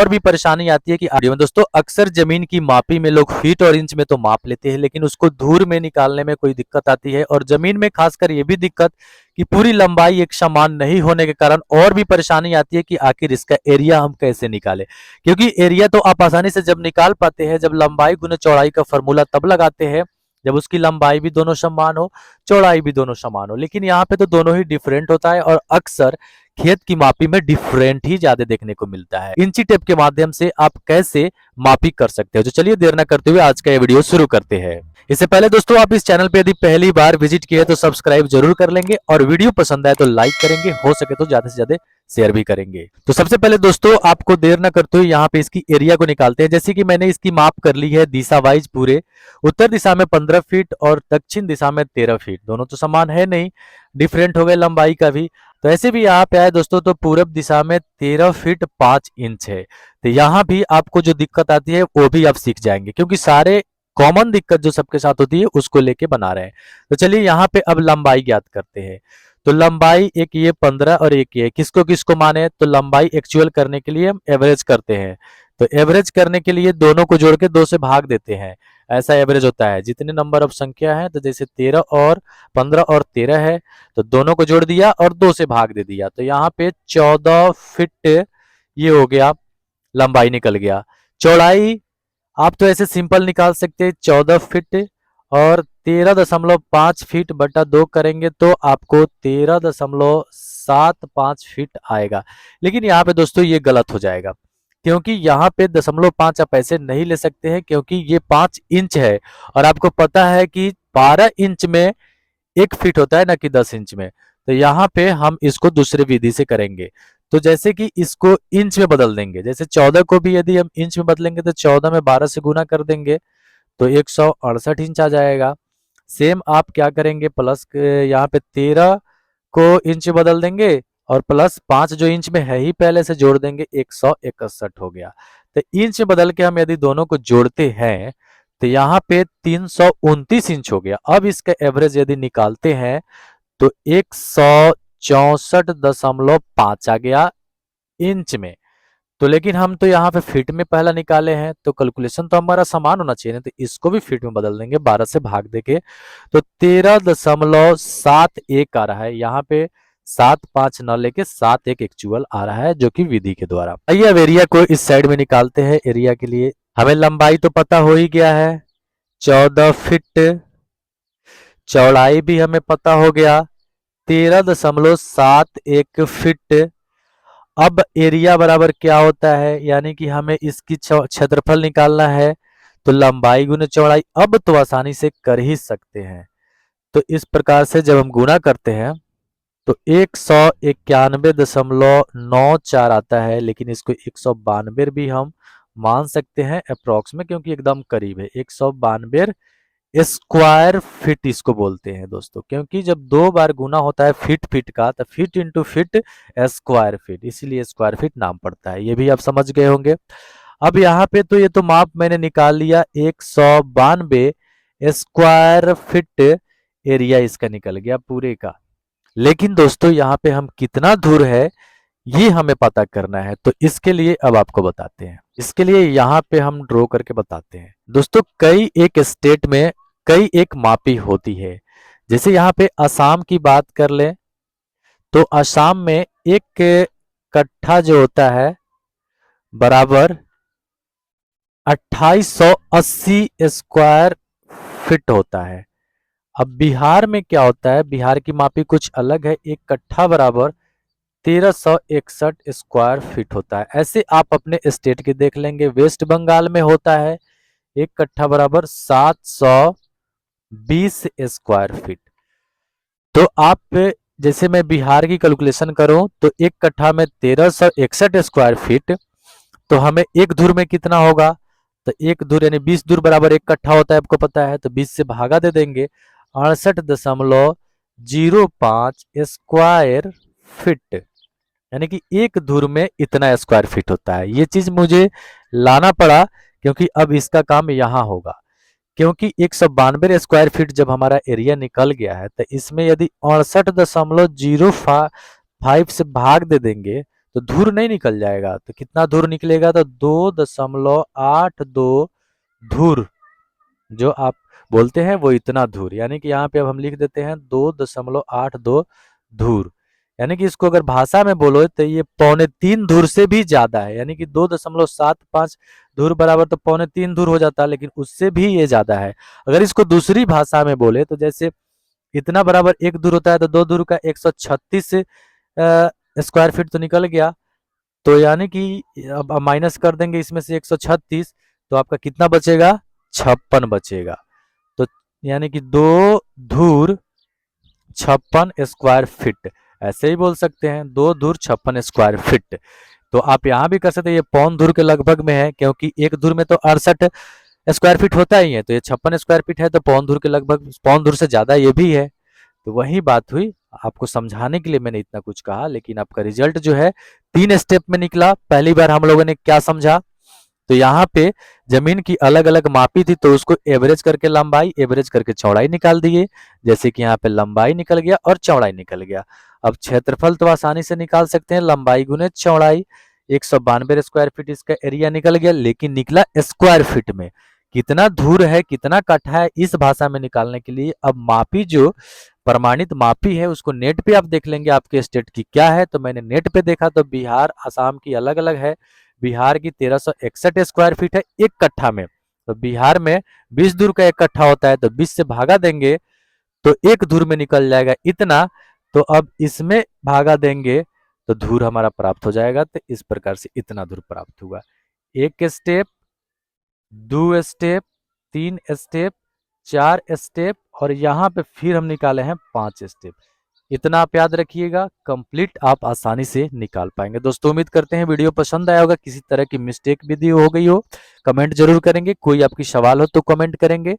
और भी परेशानी आती है कि ऑडियो में दोस्तों अक्सर जमीन की मापी में लोग फीट और इंच में तो माप लेते हैं, लेकिन उसको धूर में निकालने में कोई दिक्कत आती है। और जमीन में खासकर ये भी दिक्कत कि पूरी लंबाई एक समान नहीं होने के कारण और भी परेशानी आती है कि आखिर इसका एरिया हम कैसे निकालें। क्योंकि एरिया तो आप आसानी से जब निकाल पाते हैं जब लंबाई गुने चौड़ाई का फॉर्मूला तब लगाते हैं जब उसकी लंबाई भी दोनों समान हो, चौड़ाई भी दोनों समान हो। लेकिन यहाँ पे तो दोनों ही डिफरेंट होता है और अक्सर खेत की मापी में डिफरेंट ही ज्यादा देखने को मिलता है। इंची टेप के माध्यम से आप कैसे मापी कर सकते हो। तो चलिए देर न करते हुए आज का ये वीडियो शुरू करते हैं। इससे पहले दोस्तों आप इस चैनल पे यदि पहली बार विजिट किए तो सब्सक्राइब जरूर कर लेंगे और वीडियो पसंद आए तो लाइक करेंगे, हो सके तो ज्यादा से ज्यादा शेयर भी करेंगे। तो सबसे पहले दोस्तों आपको देर न करते हुए यहाँ पे इसकी एरिया को निकालते हैं। जैसे कि मैंने इसकी माप कर ली है दिशा वाइज पूरे। उत्तर दिशा में 15 फीट और दक्षिण दिशा में 13 फीट, दोनों तो समान है नहीं, डिफरेंट हो गए लंबाई का भी। तो ऐसे भी यहाँ पे आए दोस्तों तो पूरब दिशा में 13 फीट 5 इंच है। तो यहाँ भी आपको जो दिक्कत आती है वो भी आप सीख जाएंगे, क्योंकि सारे कॉमन दिक्कत जो सबके साथ होती है उसको लेके बना रहे हैं। तो चलिए यहाँ पे अब लंबाई ज्ञात करते हैं। तो लंबाई एक ये 15 और एक ये किसको किसको माने, तो लंबाई एक्चुअल करने के लिए हम एवरेज करते हैं। तो एवरेज करने के लिए दोनों को जोड़ के 2 से भाग देते हैं, ऐसा एवरेज होता है। जितने नंबर ऑफ संख्या है तो जैसे 13 और 15 और 13 है तो दोनों को जोड़ दिया और 2 से भाग दे दिया। तो यहाँ पे 14 फीट ये हो गया, लंबाई निकल गया। चौड़ाई आप तो ऐसे सिंपल निकाल सकते हैं, 14 फीट और 13.5 फीट बटा 2 करेंगे तो आपको 13.75 फीट आएगा। लेकिन यहाँ पे दोस्तों ये गलत हो जाएगा, क्योंकि यहाँ पे 0.5 आप ऐसे नहीं ले सकते हैं, क्योंकि ये 5 इंच है और आपको पता है कि 12 इंच में 1 फीट होता है ना कि 10 इंच में। तो यहाँ पे हम इसको दूसरे विधि से करेंगे। तो जैसे कि इसको इंच में बदल देंगे, जैसे 14 को भी यदि हम इंच में बदलेंगे तो 14 में 12 से गुना कर देंगे तो 168 इंच आ जाएगा। सेम आप क्या करेंगे, प्लस यहाँ पे 13 को इंच में बदल देंगे और प्लस 5 जो इंच में है ही पहले से जोड़ देंगे, 161 हो गया। तो इंच में बदल के हम यदि दोनों को जोड़ते हैं तो यहाँ पे 329 इंच हो गया। अब इसका एवरेज यदि निकालते हैं तो 164.5 आ गया इंच में। तो लेकिन हम तो यहाँ पे फीट में पहला निकाले हैं तो कैलकुलेशन तो हमारा समान होना चाहिए ना, तो इसको भी फीट में बदल देंगे 12 से भाग देके तो 13.71 आ रहा है। यहाँ पे 7.5 न लेके 7.1 एक्चुअल आ रहा है, जो कि विधि के द्वारा। आइए अब एरिया को इस साइड में निकालते हैं। एरिया के लिए हमें लंबाई तो पता हो ही गया है 14 फीट, चौड़ाई भी हमें पता हो गया 13.71 फीट। अब एरिया बराबर क्या होता है, यानी कि हमें इसकी क्षेत्रफल निकालना है। तो लंबाई गुने चौड़ाई अब तो आसानी से कर ही सकते हैं। तो इस प्रकार से जब हम गुना करते हैं तो 191.94 आता है, लेकिन इसको 192 भी हम मान सकते हैं अप्रोक्स में, क्योंकि एकदम करीब है। 192 स्क्वायर फीट इसको बोलते हैं दोस्तों, क्योंकि जब 2 बार गुना होता है फीट फीट का तो feet into feet square feet, इसीलिए स्क्वायर फीट नाम पड़ता है। ये भी आप समझ गए होंगे। अब यहाँ पे तो ये तो माप मैंने निकाल लिया, 192 स्क्वायर फीट एरिया इसका निकल गया पूरे का। लेकिन दोस्तों यहाँ पे हम कितना दूर है ये हमें पता करना है, तो इसके लिए अब आपको बताते हैं। इसके लिए यहाँ पे हम ड्रॉ करके बताते हैं। दोस्तों कई एक स्टेट में कई एक मापी होती है। जैसे यहाँ पे असम की बात कर ले तो असम में एक कट्ठा जो होता है बराबर 2880 स्क्वायर फीट होता है। अब बिहार में क्या होता है, बिहार की मापी कुछ अलग है, एक कट्ठा बराबर 1361 स्क्वायर फीट होता है। ऐसे आप अपने स्टेट के देख लेंगे। वेस्ट बंगाल में होता है एक कट्ठा बराबर 720 स्क्वायर फीट। तो आप जैसे मैं बिहार की कैलकुलेशन करूं तो एक कट्ठा में 1361 स्क्वायर फीट, तो हमें एक धुर में कितना होगा, तो एक धुर यानी 20 धुर बराबर एक कट्ठा होता है, आपको पता है। तो 20 से भागा दे देंगे, 68.05 स्क्वायर फीट, यानी कि एक धुर में इतना स्क्वायर फीट होता है। ये चीज मुझे लाना पड़ा क्योंकि अब इसका काम यहाँ होगा। क्योंकि 192 स्क्वायर फीट जब हमारा एरिया निकल गया है तो इसमें यदि 68.05 से भाग दे देंगे तो धूर नहीं निकल जाएगा। तो कितना धूर निकलेगा, तो 2.82 धूर जो आप बोलते हैं वो इतना धूर, यानी कि यहाँ पे अब हम लिख देते हैं 2.82 धूर। यानी कि इसको अगर भाषा में बोलो तो ये 2.25 धूर से भी ज्यादा है, यानी कि 2.75 धूर बराबर तो 2.25 धूर हो जाता है, लेकिन उससे भी ये ज्यादा है। अगर इसको दूसरी भाषा में बोले तो जैसे इतना बराबर 1 धूर होता है, तो 2 धूर का 136 स्क्वायर फीट तो निकल गया। तो यानी कि अब माइनस कर देंगे इसमें से 136, तो आपका कितना बचेगा, 56 बचेगा। तो यानी कि 2 धूर 56 स्क्वायर फीट, ऐसे ही बोल सकते हैं 2 धूर 56 स्क्वायर फीट। तो आप यहाँ भी कर सकते हैं, ये पौन धूर के लगभग में है, क्योंकि 1 धूर में तो 68 स्क्वायर फीट होता ही है, तो ये 56 स्क्वायर फीट है, तो पौन धूर के लगभग, पौन धूर से ज्यादा ये भी है। तो वही बात हुई, आपको समझाने के लिए मैंने इतना कुछ कहा, लेकिन आपका रिजल्ट जो है 3 स्टेप में निकला। पहली बार हम लोगों ने क्या समझा, तो यहाँ पे जमीन की अलग अलग मापी थी, तो उसको एवरेज करके लंबाई, एवरेज करके चौड़ाई निकाल दिए। जैसे कि यहाँ पे लंबाई निकल गया और चौड़ाई निकल गया। अब क्षेत्रफल तो आसानी से निकाल सकते हैं, लंबाई गुने चौड़ाई, 192 स्क्वायर फीट इसका एरिया निकल गया, लेकिन निकला स्क्वायर फीट में। कितना धूर है, कितना कट्ठा है, इस भाषा में निकालने के लिए अब मापी जो प्रमाणित मापी है उसको नेट पे आप देख लेंगे आपके स्टेट की क्या है। तो मैंने नेट पे देखा तो बिहार असम की अलग अलग है। बिहार की 1361 स्क्वायर फीट है 1 कट्ठा में। तो बिहार में 20 धूर का 1 कट्ठा होता है, तो 20 से भागा देंगे तो 1 धूर में निकल जाएगा इतना। तो अब इसमें भागा देंगे तो धूर हमारा प्राप्त हो जाएगा। तो इस प्रकार से इतना धूर प्राप्त हुआ। 1 स्टेप, 2 स्टेप, 3 स्टेप, 4 स्टेप, और यहाँ पे फिर हम निकाले हैं 5 स्टेप। इतना आप याद रखिएगा, कंप्लीट आप आसानी से निकाल पाएंगे। दोस्तों उम्मीद करते हैं वीडियो पसंद आया होगा, किसी तरह की मिस्टेक भी दी हो गई हो कमेंट जरूर करेंगे, कोई आपकी सवाल हो तो कमेंट करेंगे।